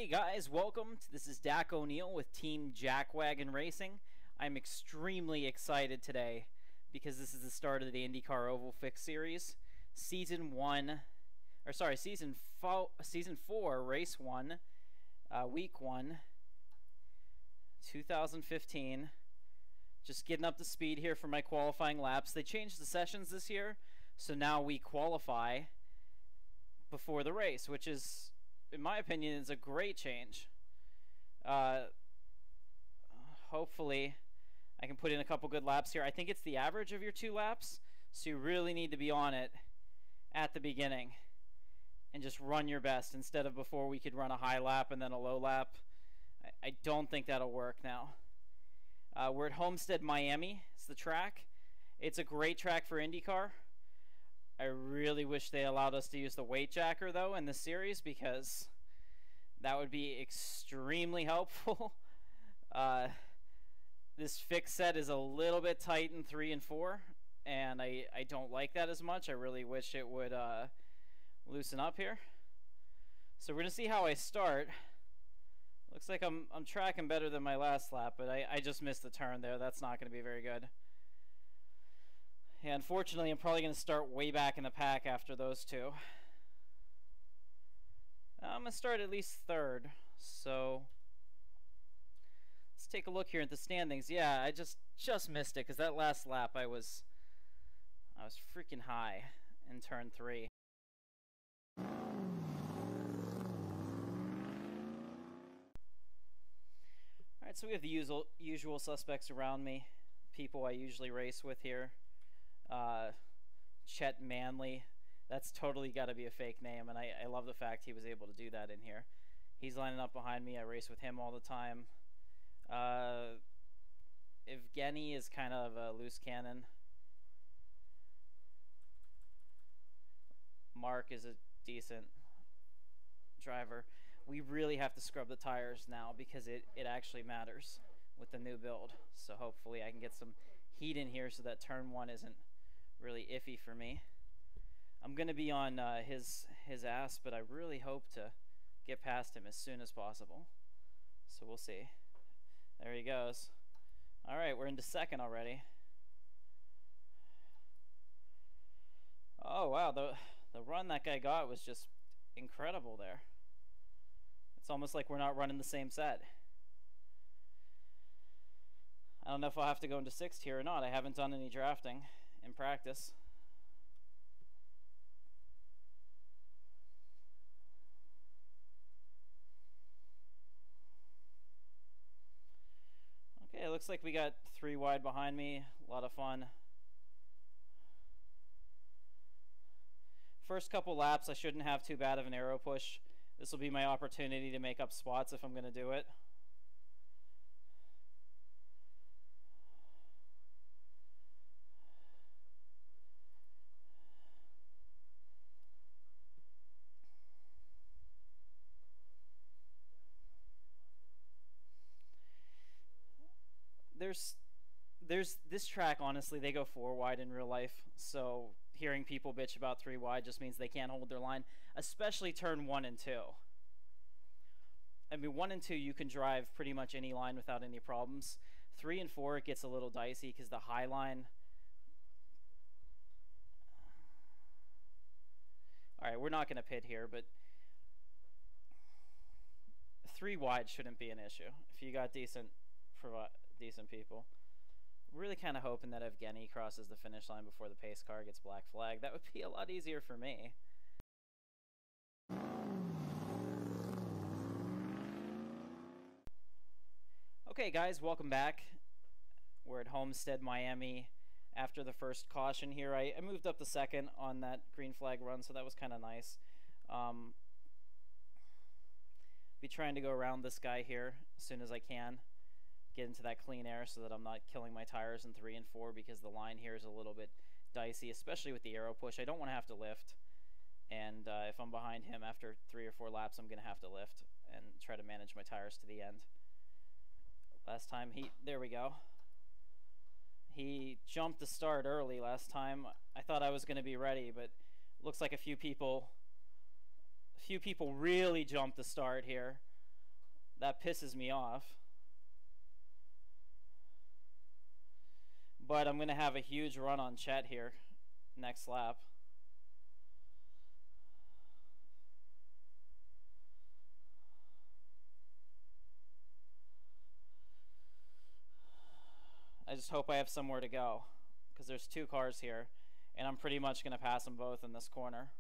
Hey guys, welcome. This is Dakk O'Neil with Team Jackwagon Racing. I'm extremely excited today because this is the start of the IndyCar Oval Fixed Series. Season 4, Race 1, Week 1, 2015. Just getting up to speed here for my qualifying laps. They changed the sessions this year, so now we qualify before the race, which is, in my opinion, is a great change. Hopefully I can put in a couple good laps here. I think it's the average of your 2 laps, so you really need to be on it at the beginning and just run your best instead of before we could run a high lap and then a low lap. I don't think that'll work now. We're at Homestead Miami. It's the track. It's a great track for IndyCar. I really wish they allowed us to use the weight jacker though in this series, because that would be extremely helpful. This fixed set is a little bit tight in 3 and 4, and I don't like that as much. I really wish it would loosen up here. So we're gonna see how I start. Looks like I'm tracking better than my last lap, but I just missed the turn there. That's not gonna be very good. Yeah, unfortunately, I'm probably going to start way back in the pack after those two. I'm going to start at least 3rd, so let's take a look here at the standings. Yeah, I just missed it because that last lap I was freaking high in turn 3. Alright, so we have the usual suspects around me, people I usually race with here. Chet Manley, that's totally got to be a fake name, and I love the fact he was able to do that in here. He's lining up behind me. I race with him all the time. Evgeny is kind of a loose cannon. Mark is a decent driver. We really have to scrub the tires now because it actually matters with the new build. So hopefully I can get some heat in here so that turn 1 isn't really iffy for me. I'm gonna be on his ass, but I really hope to get past him as soon as possible. So we'll see. There he goes. Alright, we're into 2nd already. Oh wow, the run that guy got was just incredible there. It's almost like we're not running the same set. I don't know if I'll have to go into 6th here or not. I haven't done any drafting in practice. Okay, it looks like we got 3 wide behind me. A lot of fun. First couple laps, I shouldn't have too bad of an aero push. This will be my opportunity to make up spots if I'm going to do it. There's this track, honestly, they go 4 wide in real life, so hearing people bitch about 3 wide just means they can't hold their line, especially turn 1 and 2. I mean, 1 and 2 you can drive pretty much any line without any problems. 3 and 4 it gets a little dicey because the high line. Alright, we're not going to pit here, but 3 wide shouldn't be an issue if you got decent people. Really kind of hoping that Evgeny crosses the finish line before the pace car gets black flag. That would be a lot easier for me. Okay guys, welcome back. We're at Homestead Miami after the first caution here. I moved up to 2nd on that green flag run, so that was kind of nice. Be trying to go around this guy here as soon as I can. Get into that clean air so that I'm not killing my tires in 3 and 4 because the line here is a little bit dicey, especially with the aero push. I don't want to have to lift, and if I'm behind him after 3 or 4 laps, I'm going to have to lift and try to manage my tires to the end. Last time there we go. He jumped the start early last time. I thought I was going to be ready, but looks like a few people really jumped the start here. That pisses me off. But I'm going to have a huge run on Chet here next lap. I just hope I have somewhere to go, because there's 2 cars here, and I'm pretty much going to pass them both in this corner.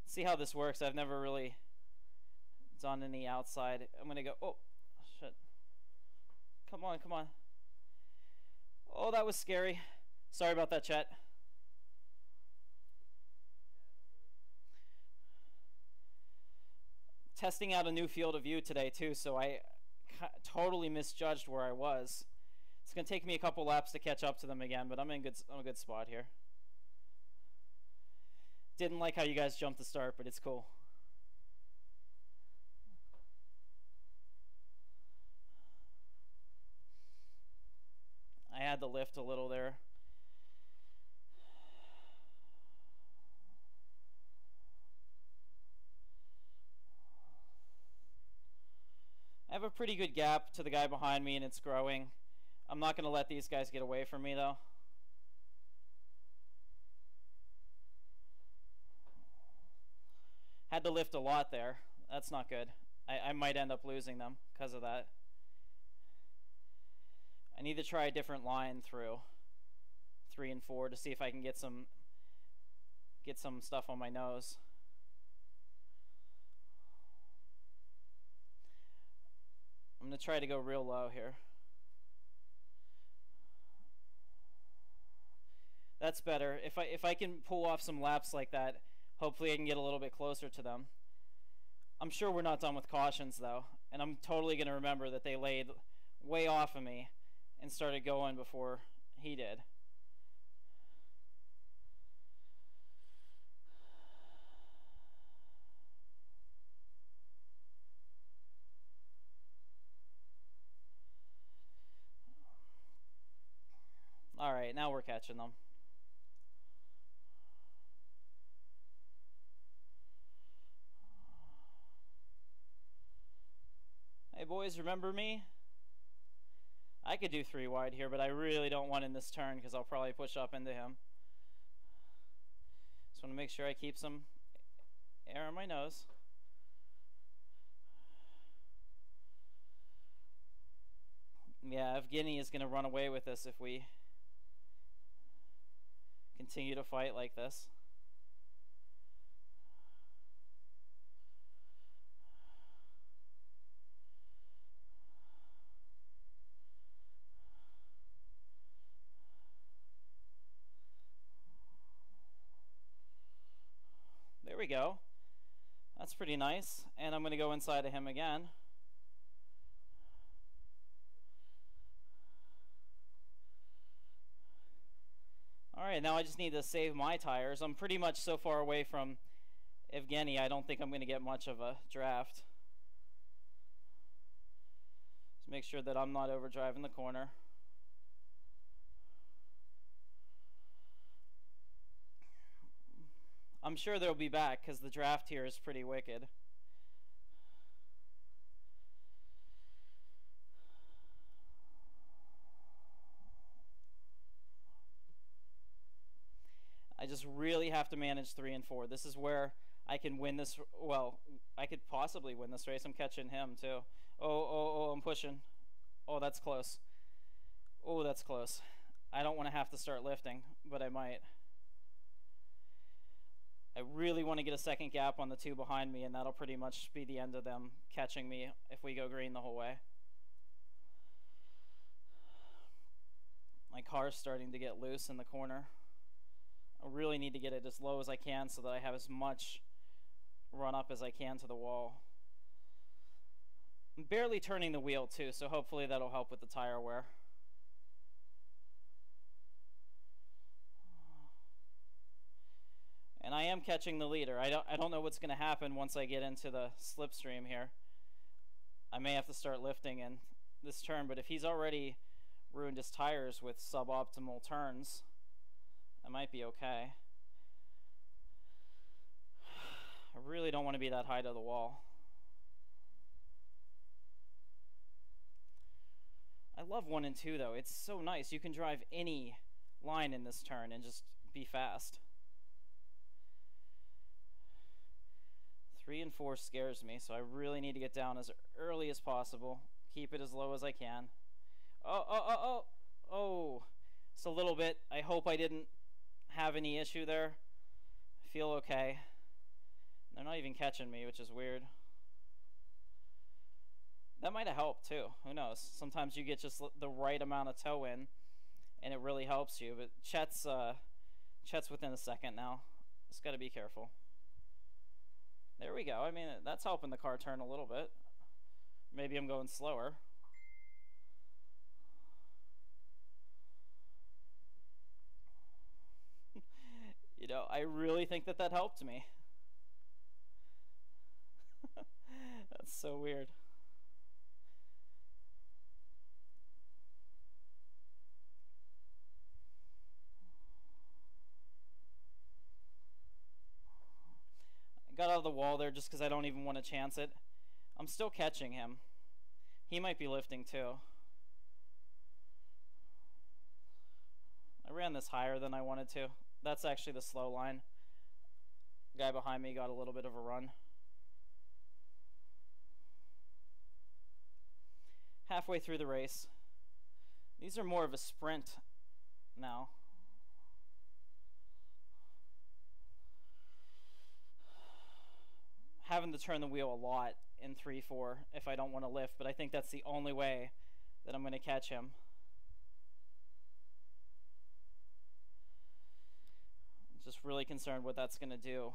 See how this works. I've never really done any outside. I'm going to go, oh, shit. Come on, come on. Oh, that was scary. Sorry about that, Chet. Testing out a new field of view today too, so I totally misjudged where I was. It's going to take me a couple laps to catch up to them again, but I'm in a good spot here. Didn't like how you guys jumped the start, but it's cool. I had to lift a little there. I have a pretty good gap to the guy behind me, and it's growing. I'm not going to let these guys get away from me, though. Had to lift a lot there. That's not good. I might end up losing them because of that. I need to try a different line through 3 and 4 to see if I can get some stuff on my nose. I'm going to try to go real low here. That's better. If I can pull off some laps like that, hopefully I can get a little bit closer to them. I'm sure we're not done with cautions though, and I'm totally going to remember that they laid way off of me and started going before he did. All right, now we're catching them. Hey boys, remember me? I could do 3 wide here, but I really don't want in this turn because I'll probably push up into him. Just want to make sure I keep some air on my nose. Yeah, Evgeny is going to run away with this if we continue to fight like this. There we go. That's pretty nice. And I'm going to go inside of him again. Alright, now I just need to save my tires. I'm pretty much so far away from Evgeny, I don't think I'm going to get much of a draft. Just make sure that I'm not overdriving the corner. I'm sure they'll be back because the draft here is pretty wicked. I just really have to manage 3 and 4. This is where I can win this. Well, I could possibly win this race. I'm catching him too. Oh, I'm pushing. Oh, that's close. Oh, that's close. I don't want to have to start lifting, but I might. I really want to get a second gap on the 2 behind me, and that'll pretty much be the end of them catching me if we go green the whole way. My car's starting to get loose in the corner. I really need to get it as low as I can so that I have as much run up as I can to the wall. I'm barely turning the wheel too, so hopefully that'll help with the tire wear. And I am catching the leader. I don't know what's going to happen once I get into the slipstream here. I may have to start lifting in this turn, but if he's already ruined his tires with suboptimal turns, That might be okay. I really don't want to be that high to the wall. I love 1 and 2 though. It's so nice. You can drive any line in this turn and just be fast. 3 and 4 scares me, so I really need to get down as early as possible. Keep it as low as I can. Oh, it's a little bit. I hope I didn't have any issue there. I feel okay. They're not even catching me, which is weird. That might have helped too. Who knows? Sometimes you get just the right amount of toe in, and it really helps you. But Chet's within a second now. Just got to be careful. There we go. I mean, that's helping the car turn a little bit. Maybe I'm going slower. You know, I really think that helped me. That's so weird. I got out of the wall there just because I don't even want to chance it. I'm still catching him. He might be lifting too. I ran this higher than I wanted to. That's actually the slow line. The guy behind me got a little bit of a run. Halfway through the race. These are more of a sprint now. Having to turn the wheel a lot in 3-4 if I don't want to lift, but I think that's the only way that I'm going to catch him. I'm just really concerned what that's going to do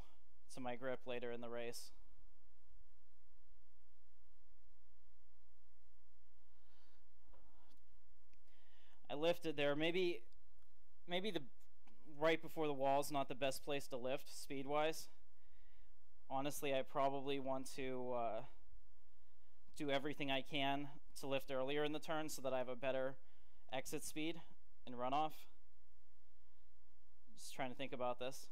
to my grip later in the race. I lifted there. Maybe the right before the wall is not the best place to lift speed-wise. Honestly, I probably want to do everything I can to lift earlier in the turn so that I have a better exit speed and runoff. Just trying to think about this.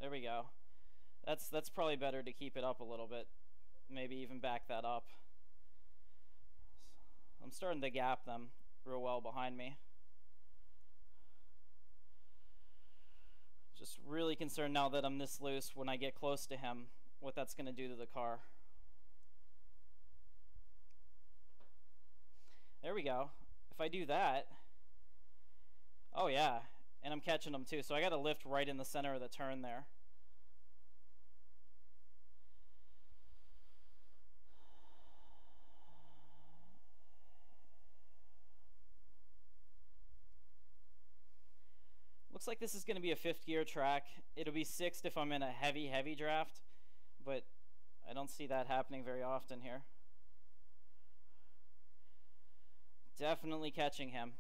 There we go. That's probably better to keep it up a little bit. Maybe even back that up. I'm starting to gap them real well behind me. Just really concerned now that I'm this loose when I get close to him, what that's going to do to the car. There we go. If I do that, oh yeah, and I'm catching him too, so I got to lift right in the center of the turn there. Looks like this is going to be a 5th gear track. It'll be 6th if I'm in a heavy draft, but I don't see that happening very often here. Definitely catching him.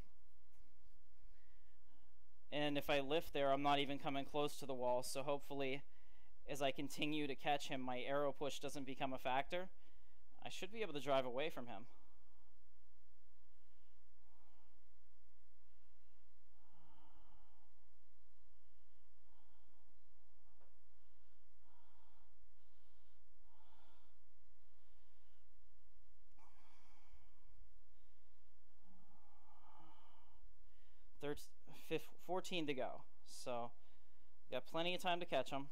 And if I lift there, I'm not even coming close to the wall, so hopefully as I continue to catch him, my aero push doesn't become a factor. I should be able to drive away from him. Third, 14 to go, so got plenty of time to catch him.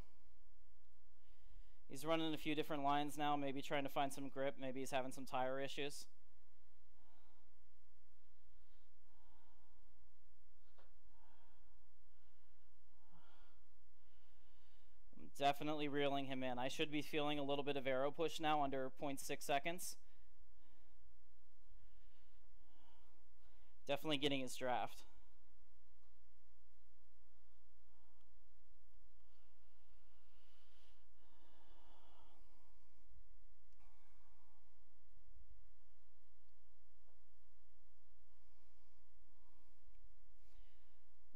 He's running a few different lines now, maybe trying to find some grip, maybe he's having some tire issues. I'm definitely reeling him in. I should be feeling a little bit of aero push now under 0.6 seconds. Definitely getting his draft.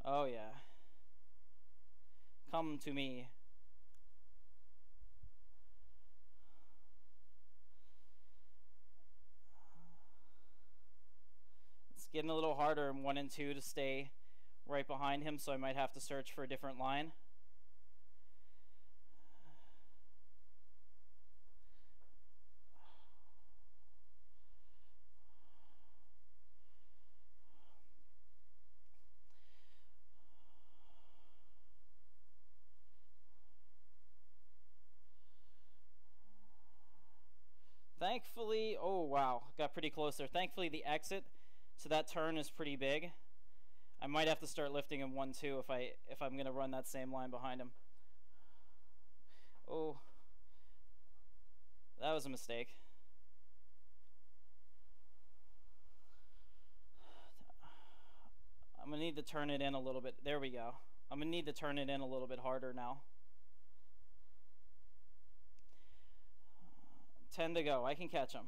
Oh yeah. Come to me. getting a little harder in 1 and 2 to stay right behind him, so I might have to search for a different line. Thankfully, oh wow, got pretty close there. Thankfully the exit to that turn is pretty big. I might have to start lifting him 1-2 if I'm gonna run that same line behind him. Oh, that was a mistake. I'm gonna need to turn it in a little bit. There we go. I'm gonna need to turn it in a little bit harder now. 10 to go. I can catch him.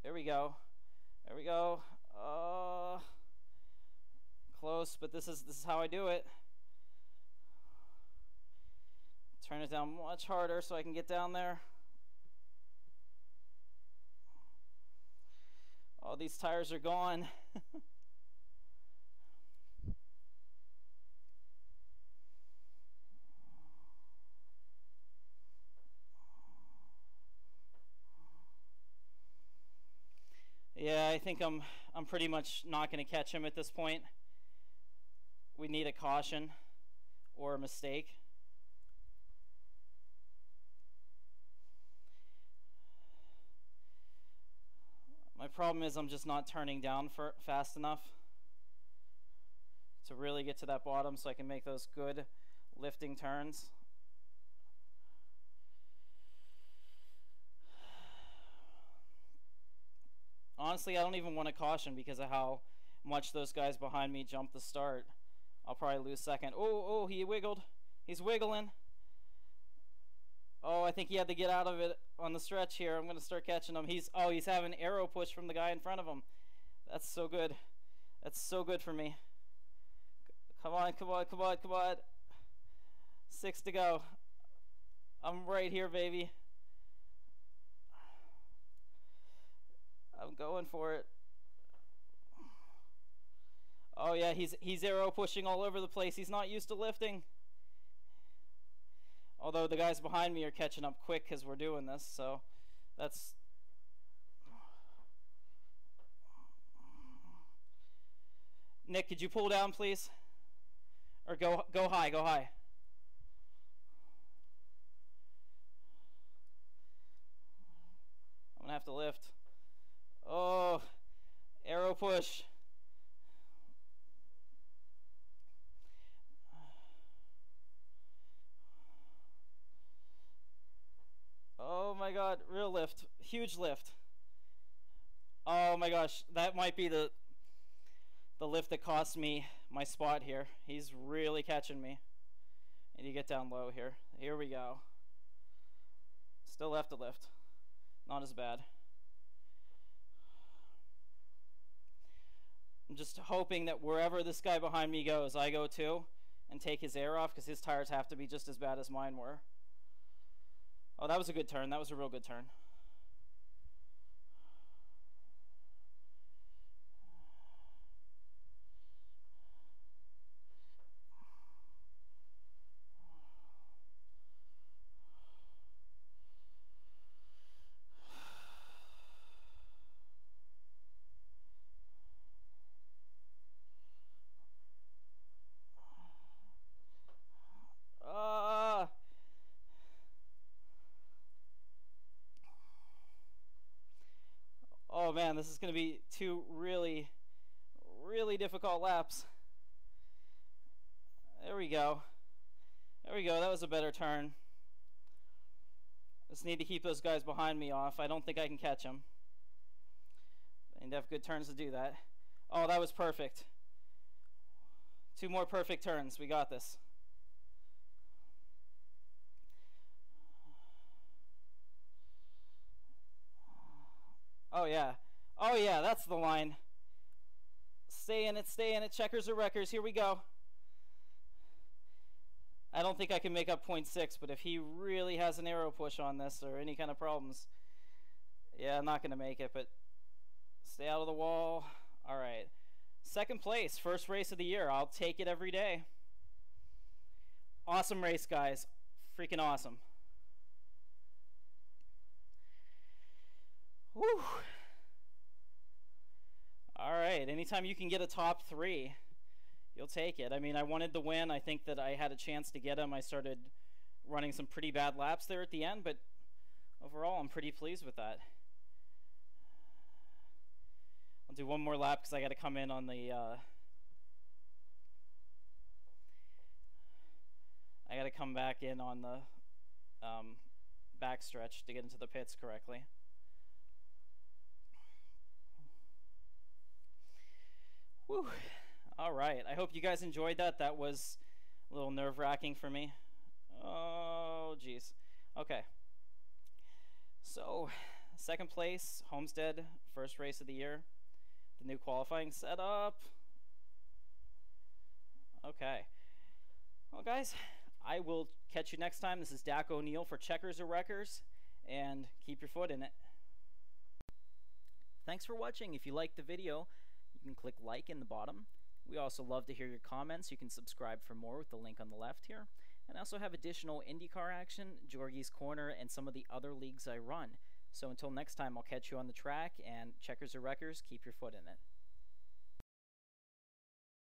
There we go. There we go. Close, but this is how I do it. Turn it down much harder so I can get down there. Oh, these tires are gone. Yeah, I think I'm pretty much not going to catch him at this point. We need a caution or a mistake. My problem is I'm just not turning down fast enough to really get to that bottom so I can make those good lifting turns. Honestly, I don't even want to caution because of how much those guys behind me jumped the start. I'll probably lose second. Oh, he wiggled. He's wiggling. Oh, I think he had to get out of it on the stretch here. I'm going to start catching him. He's having an arrow push from the guy in front of him. That's so good. That's so good for me. Come on, come on, come on, come on. 6 to go. I'm right here, baby. I'm going for it. Oh yeah, he's arrow pushing all over the place. He's not used to lifting. Although the guys behind me are catching up quick because we're doing this, so that's... Nick, could you pull down, please? Or go high, go high. I'm gonna have to lift. Oh, arrow push. Oh my god, real lift. Huge lift. Oh my gosh, that might be the lift that cost me my spot here. He's really catching me. I need to get down low here. Here we go. Still have to lift. Not as bad. I'm just hoping that wherever this guy behind me goes, I go too and take his air off because his tires have to be just as bad as mine were. Oh, that was a good turn. That was a real good turn. Oh man, this is going to be 2 really, really difficult laps. There we go. There we go. That was a better turn. Just need to keep those guys behind me off. I don't think I can catch them. I need to have good turns to do that. Oh, that was perfect. 2 more perfect turns. We got this. Oh yeah. Oh yeah, that's the line. Stay in it, stay in it. Checkers or wreckers. Here we go. I don't think I can make up 0.6, but if he really has an aero push on this or any kind of problems, yeah, I'm not going to make it, but stay out of the wall. All right. Second place, first race of the year. I'll take it every day. Awesome race, guys. Freaking awesome. Whew. All right. Anytime you can get a top 3, you'll take it. I mean, I wanted the win. I think that I had a chance to get him. I started running some pretty bad laps there at the end, but overall, I'm pretty pleased with that. I'll do one more lap because I got to come in on the I got to come back in on the backstretch to get into the pits correctly. Whew. All right. I hope you guys enjoyed that. That was a little nerve-wracking for me. Oh, geez. Okay. So, second place, Homestead, first race of the year. The new qualifying setup. Okay. Well, guys, I will catch you next time. This is Dakk O'Neil for Checkers or Wreckers, and keep your foot in it. Thanks for watching. If you liked the video, you can click like in the bottom. We also love to hear your comments. You can subscribe for more with the link on the left here. And I also have additional IndyCar action, Georgie's Corner, and some of the other leagues I run. So until next time, I'll catch you on the track, and Checkers or Wreckers, keep your foot in it.